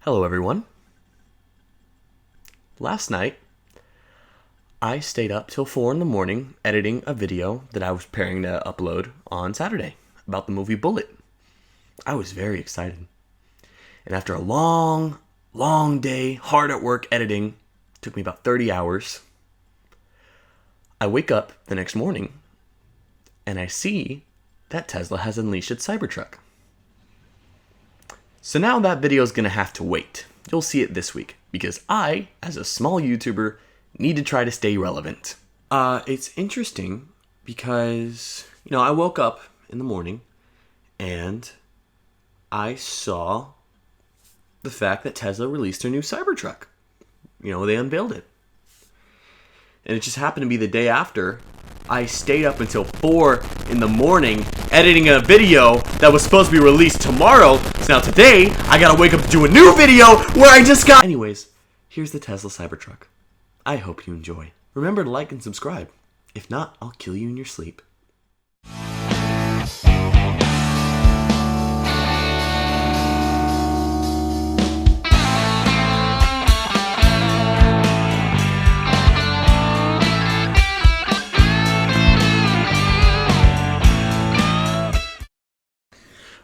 Hello everyone. Last night, I stayed up till 4 in the morning editing a video that I was preparing to upload on Saturday about the movie Bullet. I was very excited. And after a long day, hard at work editing, took me about 30 hours, I wake up the next morning and I see that Tesla has unleashed its Cybertruck. So now that video is going to have to wait. You'll see it this week because I, as a small YouTuber, need to try to stay relevant. It's interesting because, I woke up in the morning and I saw the fact that Tesla released their new Cybertruck. They unveiled it. And it just happened to be the day after I stayed up until 4 in the morning editing a video that was supposed to be released tomorrow. So now today, I gotta wake up to do a new video where I just got... Anyways, here's the Tesla Cybertruck. I hope you enjoy. Remember to like and subscribe. If not, I'll kill you in your sleep.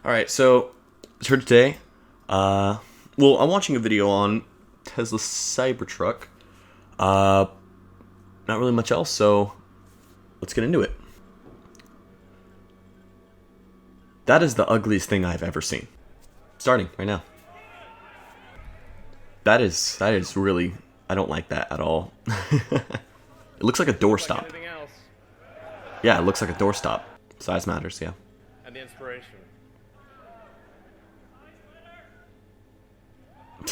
Alright, so for today, I'm watching a video on Tesla's Cybertruck. Not really much else, so let's get into it. That is the ugliest thing I've ever seen. Starting right now. That is really, I don't like that at all. It looks like a doorstop. Yeah, it looks like a doorstop. Size matters, yeah. And the inspiration.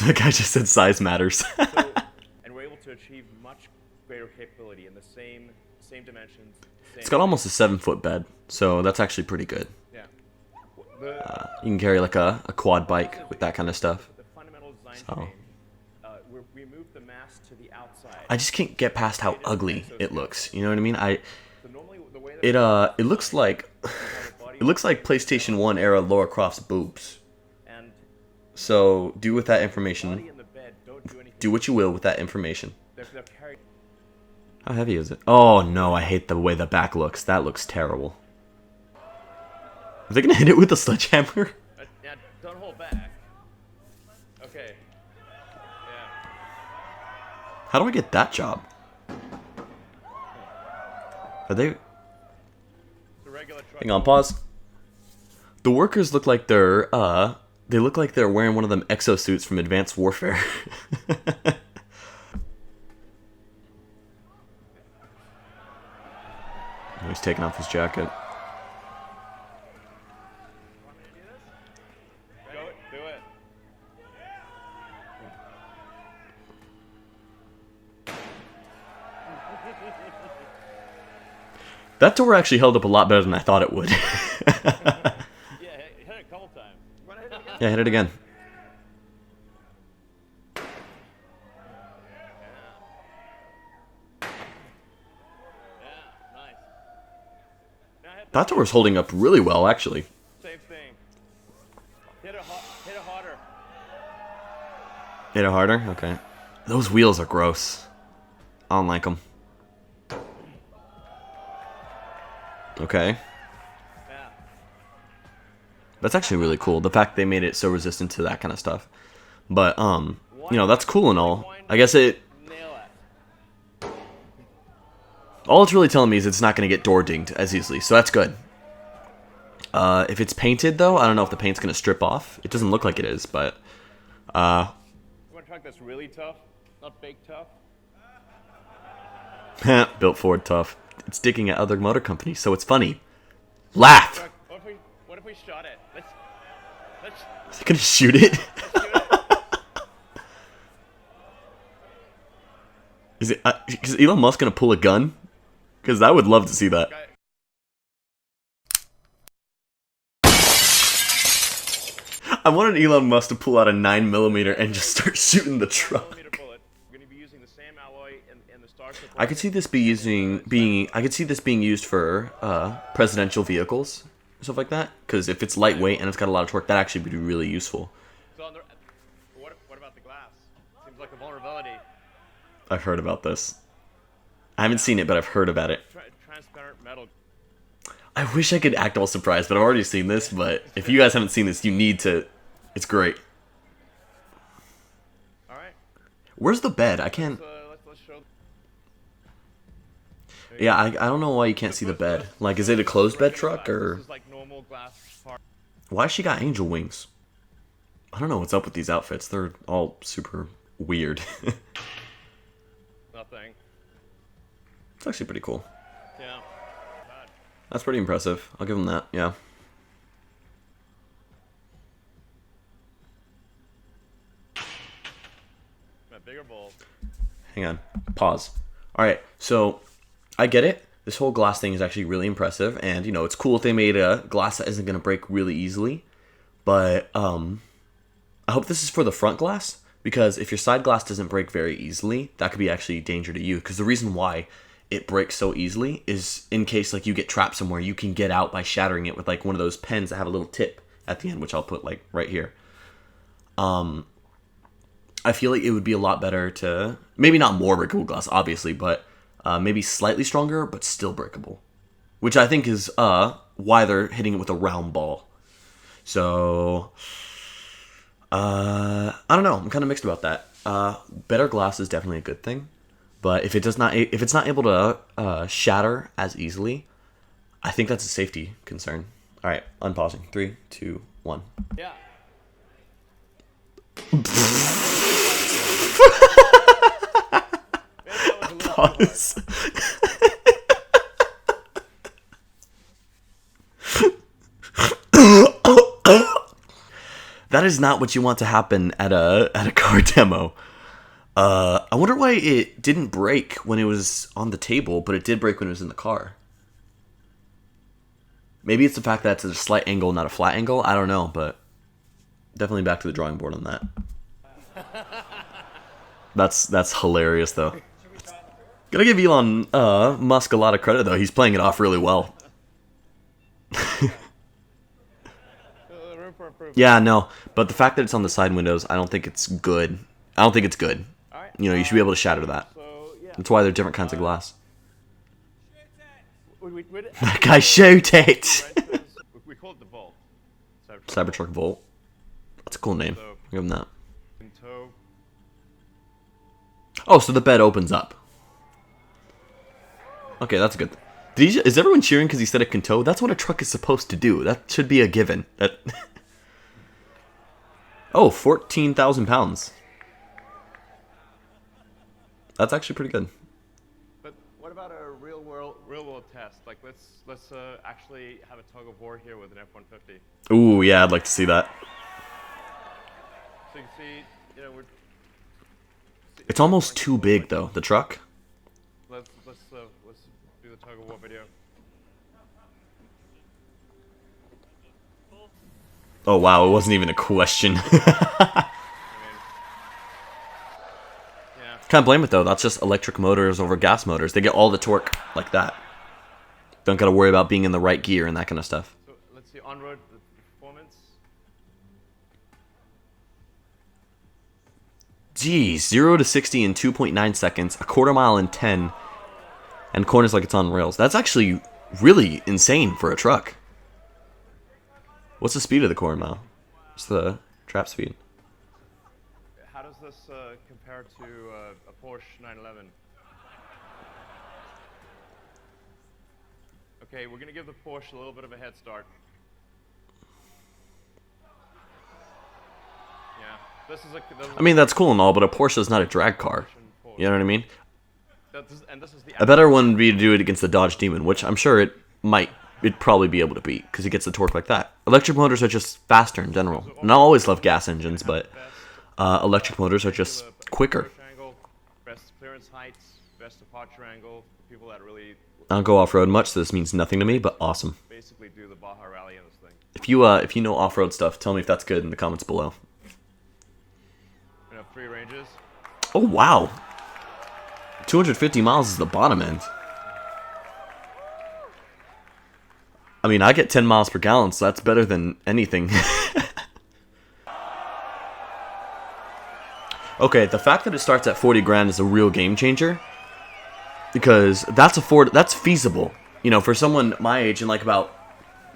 The guy just said size matters. And we're able to achieve much greater capability in the same dimensions. It's got almost a 7-foot bed, so that's actually pretty good. Yeah. You can carry like a quad bike with that kind of stuff. The fundamental design So. we moved the mass to the outside. I just can't get past how ugly it looks. You know what I mean? So normally the way that It looks like PlayStation 1 era Lara Croft's boobs. and So do with that body information. in the bed don't do anything. Do what you will with that information. They're carried. How heavy is it? Oh no, I hate the way the back looks. That looks terrible. Are they gonna hit it with a sledgehammer? Now, don't hold back. Okay. Yeah. How do I get that job? Are they... It's a regular truck. Hang on, pause. The workers look like they're, they look like they're wearing one of them exosuits from Advanced Warfare. He's taking off his jacket. Do it. That door actually held up a lot better than I thought it would. Yeah, hit it a couple times. Run it again. Yeah, hit it again. Yeah, nice. Now hit the That door's holding up really well, actually. same thing. Hit it harder. Hit it harder? Okay. Those wheels are gross. I don't like them. Okay. Yeah. That's actually really cool. The fact they made it so resistant to that kind of stuff. But, that's cool and all. I guess Nail it. all it's really telling me is it's not going to get door dinged as easily, so that's good. If it's painted, though, I don't know if the paint's going to strip off. It doesn't look like it is, but, You want a truck that's really tough, not fake tough? built Ford tough. It's digging at other motor companies, so it's funny. Laugh! Truck, what if we shot it? Let's Is it going to shoot it? Is Elon Musk going to pull a gun? Because I would love to see that. I wanted Elon Musk to pull out a 9mm and just start shooting the truck. bullet. We're going to be using the same alloy in the Starship. I could see this being used for presidential vehicles, stuff like that. Because if it's lightweight and it's got a lot of torque, that actually would be really useful. So on the what about the glass? Seems like a vulnerability. I've heard about this. I haven't seen it, but I've heard about it. Transparent metal. I wish I could act all surprised, but I've already seen this. But if you guys haven't seen this, you need to. It's great. All right. Where's the bed? I can't. Let's show. Yeah, I don't know why you can't see the bed. Like, is it a closed bed truck or? This is like normal glass part. Why she got angel wings? I don't know what's up with these outfits. They're all super weird. Nothing. It's actually pretty cool. Yeah. That's pretty impressive. I'll give them that. Yeah. A bigger bowl. Hang on. Pause. All right. So I get it. This whole glass thing is actually really impressive, and you know it's cool if they made a glass that isn't gonna break really easily. But I hope this is for the front glass, because if your side glass doesn't break very easily, that could be actually a danger to you. Because the reason why it breaks so easily is in case like you get trapped somewhere, you can get out by shattering it with like one of those pens that have a little tip at the end, which I'll put like right here. I feel like it would be a lot better to maybe not more breakable glass, obviously, but maybe slightly stronger but still breakable, which I think is why they're hitting it with a round ball. So I don't know. I'm kind of mixed about that. Better glass is definitely a good thing, but if it's not able to shatter as easily, I think that's a safety concern. All right, unpausing. 3, 2, 1. Yeah. Pause. That is not what you want to happen at a car demo. I wonder why it didn't break when it was on the table, but it did break when it was in the car. Maybe it's the fact that it's at a slight angle, not a flat angle. I don't know, but definitely back to the drawing board on that. That's hilarious, though. Gotta give Elon Musk a lot of credit, though. He's playing it off really well. Yeah, no, but the fact that it's on the side windows, I don't think it's good. I don't think it's good. You know, you should be able to shatter that. That's why they're different kinds of glass. That guy, shoot it! We call it the Volt. Cybertruck Volt. That's a cool name. I'll give him that. Oh, so the bed opens up. Okay, that's good. Is everyone cheering because he said it can tow? That's what a truck is supposed to do. That should be a given. Oh, 14,000 pounds. That's actually pretty good. But what about a real world test? Like let's actually have a tug of war here with an F-150. Ooh, yeah, I'd like to see that. So you can see, you know, it's almost too big though. The truck. Let's do the tug of war video. Oh wow, it wasn't even a question. Can't blame it though. That's just electric motors over gas motors. They get all the torque like that. Don't gotta worry about being in the right gear and that kind of stuff. So let's see on-road performance. Geez, 0 to 60 in 2.9 seconds, a quarter mile in 10, and corners like it's on rails. That's actually really insane for a truck. What's the speed of the quarter mile? What's the trap speed? How does this compare to a Porsche 911? Okay, we're gonna give the Porsche a little bit of a head start. Yeah, I mean, that's cool and all, but a Porsche is not a drag car. You know what I mean? And this is the A better one would be to do it against the Dodge Demon, which I'm sure it'd probably be able to beat, because it gets the torque like that. Electric motors are just faster in general. And I always love gas engines, but electric motors are just quicker. Best clearance heights, best departure angle. People that really I don't go off-road much, so this means nothing to me, but awesome. basically do the Baja Rally in this thing. If you know off-road stuff, tell me if that's good in the comments below. You know, 3 ranges. Oh, wow. 250 miles is the bottom end. I mean, I get 10 miles per gallon, so that's better than anything. Okay, the fact that it starts at 40 grand is a real game changer. Because that's feasible. You know, for someone my age in like about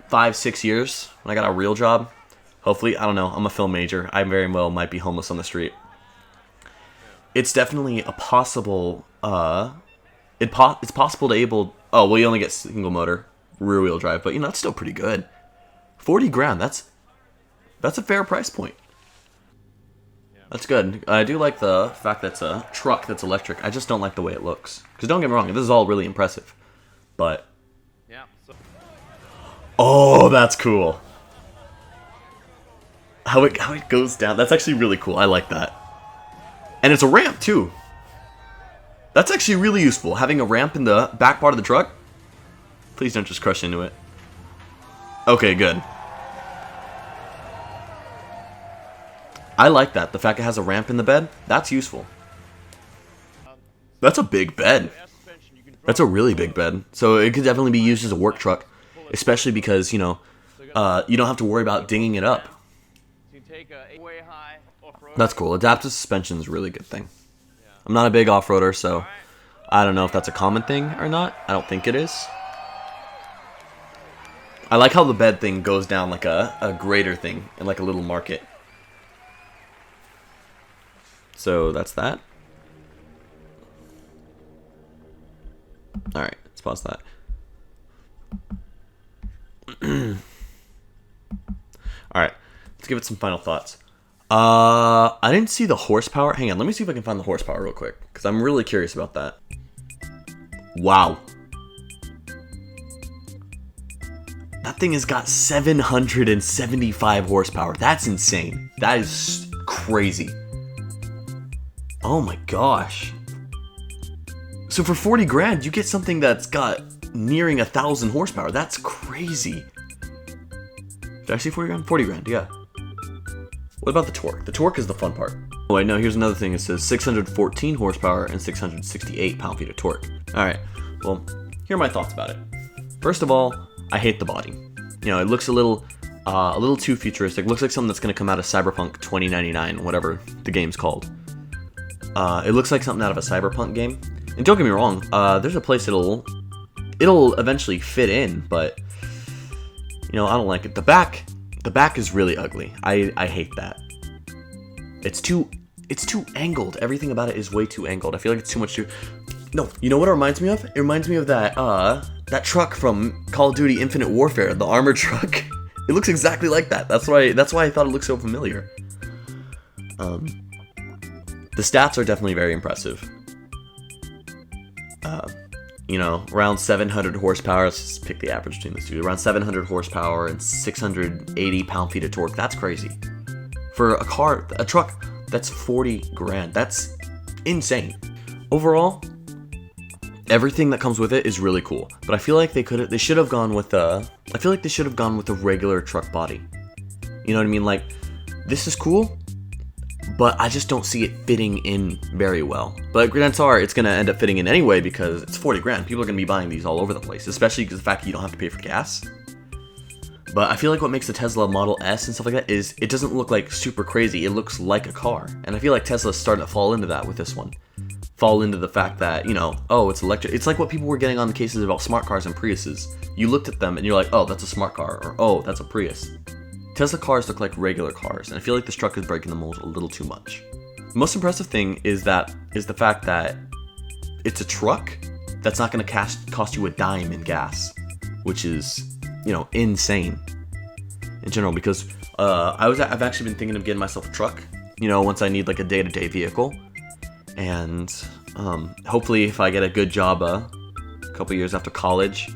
5-6 years, when I got a real job, hopefully, I don't know, I'm a film major. I very well might be homeless on the street. It's definitely a possible, it's possible to able, oh, well, you only get single motor, rear wheel drive, but you know, that's still pretty good. 40 grand, that's a fair price point. That's good. I do like the fact that it's a truck that's electric. I just don't like the way it looks. Because don't get me wrong, this is all really impressive. But... Yeah. So oh, that's cool. How it goes down. That's actually really cool. I like that. And it's a ramp, too. That's actually really useful. Having a ramp in the back part of the truck. Please don't just crush into it. Okay, good. I like that. The fact it has a ramp in the bed, that's useful. That's a big bed. That's a really big bed. So it could definitely be used as a work truck, especially because, you know, you don't have to worry about dinging it up. That's cool. Adaptive suspension is a really good thing. I'm not a big off-roader, so I don't know if that's a common thing or not. I don't think it is. I like how the bed thing goes down like a grader thing in like a little market. So that's that. Alright, let's pause that. Alright, let's give it some final thoughts. I didn't see the horsepower. Hang on, let me see if I can find the horsepower real quick, because I'm really curious about that. Wow. That thing has got 775 horsepower. That's insane. That is crazy. Oh my gosh. So for 40 grand, you get something that's got nearing 1,000 horsepower. That's crazy. Did I say 40 grand? 40 grand, yeah. What about the torque? The torque is the fun part. Oh wait, no, here's another thing. It says 614 horsepower and 668 pound-feet of torque. Alright, well, here are my thoughts about it. First of all, I hate the body. You know, it looks a little too futuristic. Looks like something that's going to come out of Cyberpunk 2099, whatever the game's called. It looks like something out of a Cyberpunk game. And don't get me wrong, there's a place it'll eventually fit in, but you know, I don't like it. The back is really ugly. I hate that. It's too angled. Everything about it is way too angled. I feel like it's too much too. No, you know what it reminds me of? It reminds me of that truck from Call of Duty Infinite Warfare, the armored truck. It looks exactly like that. That's why I thought it looked so familiar. The stats are definitely very impressive. You know, around 700 horsepower. Let's just pick the average between the two. Around 700 horsepower and 680 pound-feet of torque. That's crazy. For a truck that's 40 grand. That's insane. Overall, everything that comes with it is really cool. But I feel like they should have gone with a regular truck body. You know what I mean? Like, this is cool, but I just don't see it fitting in very well. But chances are it's going to end up fitting in anyway because it's 40 grand. People are going to be buying these all over the place, especially because the fact that you don't have to pay for gas. But I feel like what makes the Tesla Model S and stuff like that is it doesn't look like super crazy. It looks like a car. And I feel like Tesla's starting to fall into that with this one. Fall into the fact that, you know, oh, it's electric. It's like what people were getting on the cases about smart cars and Priuses. You looked at them and you're like, oh, that's a smart car, or oh, that's a Prius. Tesla cars look like regular cars, and I feel like this truck is breaking the mold a little too much. The most impressive thing is the fact that it's a truck that's not going to cost you a dime in gas, which is, you know, insane in general. Because I've actually been thinking of getting myself a truck, you know, once I need like a day-to-day vehicle, and hopefully if I get a good job a couple years after college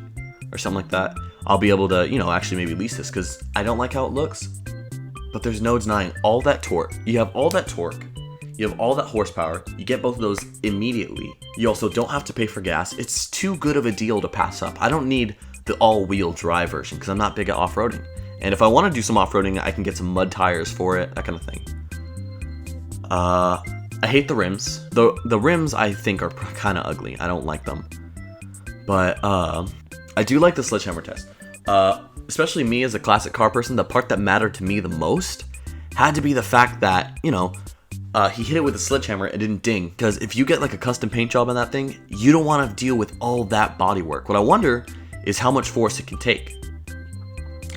or something like that, I'll be able to, you know, actually maybe lease this, because I don't like how it looks. But there's no denying all that torque. You have all that torque. You have all that horsepower. You get both of those immediately. You also don't have to pay for gas. It's too good of a deal to pass up. I don't need the all-wheel drive version because I'm not big at off-roading. And if I want to do some off-roading, I can get some mud tires for it, that kind of thing. I hate the rims. The rims, I think, are kind of ugly. I don't like them. But I do like the sledgehammer test. Especially me as a classic car person, the part that mattered to me the most had to be the fact that, you know, he hit it with a sledgehammer and didn't ding. Because if you get like a custom paint job on that thing, you don't want to deal with all that body work. What I wonder is how much force it can take.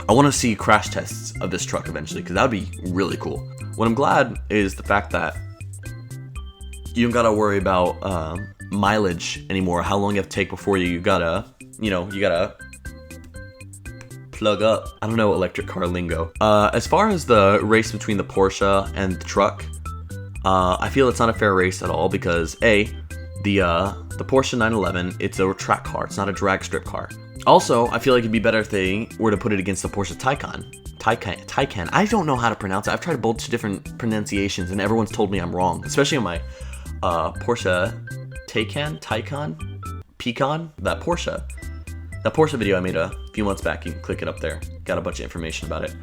I want to see crash tests of this truck eventually, because that would be really cool. What I'm glad is the fact that you don't gotta worry about mileage anymore. How long you have to take before you gotta plug up. I don't know electric car lingo. As far as the race between the Porsche and the truck, I feel it's not a fair race at all because the Porsche 911, it's a track car. It's not a drag strip car. Also, I feel like it'd be better if they were to put it against the Porsche Taycan. I don't know how to pronounce it. I've tried a bunch of different pronunciations and everyone's told me I'm wrong, especially on my Porsche Pecan, that Porsche video I made a few months back. You can click it up there. Got a bunch of information about it.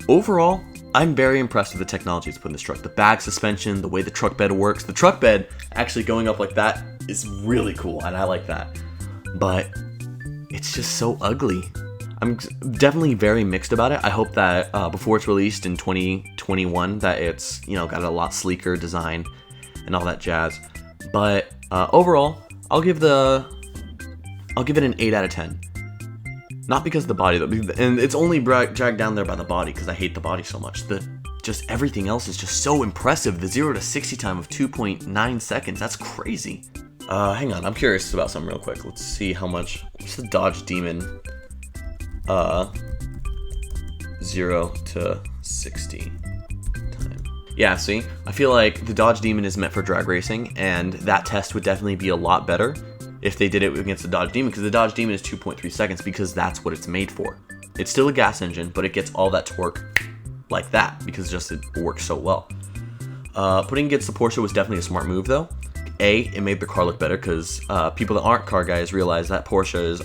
Overall, I'm very impressed with the technology it's put in this truck. The bag suspension, the way the truck bed works. The truck bed actually going up like that is really cool, and I like that. But it's just so ugly. I'm definitely very mixed about it. I hope that before it's released in 2021 that it's, got a lot sleeker design and all that jazz. But overall, I'll give it an 8 out of 10. Not because of the body, and it's only dragged down there by the body because I hate the body so much. Just everything else is just so impressive. The 0 to 60 time of 2.9 seconds. That's crazy. Hang on, I'm curious about something real quick. Let's see what's the Dodge Demon 0 to 60 time. Yeah, see, I feel like the Dodge Demon is meant for drag racing, and that test would definitely be a lot better if they did it against the Dodge Demon, because the Dodge Demon is 2.3 seconds because that's what it's made for. It's still a gas engine, but it gets all that torque like that because it works so well. Putting against the Porsche was definitely a smart move though. It made the car look better because people that aren't car guys realize that Porsche is,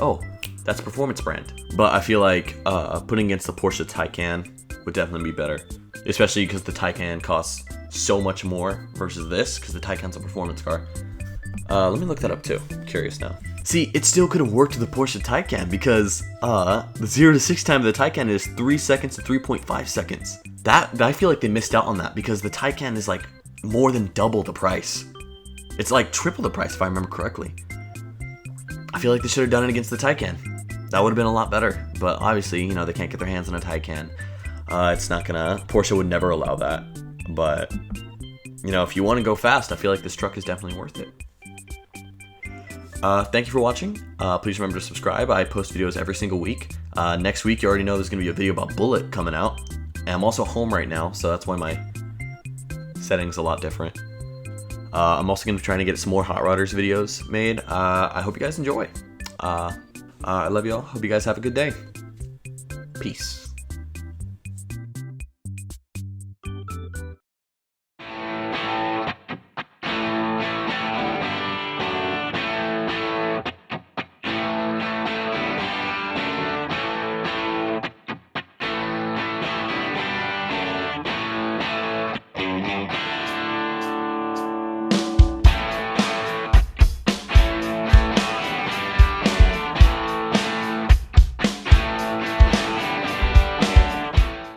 that's a performance brand. But I feel like putting against the Porsche Taycan would definitely be better, especially because the Taycan costs so much more versus this, because the Taycan's a performance car. Let me look that up too. I'm curious now. See, it still could have worked with the Porsche Taycan because the 0 to 60 time of the Taycan is 3 seconds to 3.5 seconds. That I feel like they missed out on that because the Taycan is like more than double the price. It's like triple the price if I remember correctly. I feel like they should have done it against the Taycan. That would have been a lot better. But obviously, they can't get their hands on a Taycan. Porsche would never allow that. But, if you want to go fast, I feel like this truck is definitely worth it. Thank you for watching. Please remember to subscribe. I post videos every single week. Next week, you already know there's going to be a video about Bullet coming out. And I'm also home right now, so that's why my setting's a lot different. I'm also going to try to get some more Hot Rodders videos made. I hope you guys enjoy. I love y'all. Hope you guys have a good day. Peace.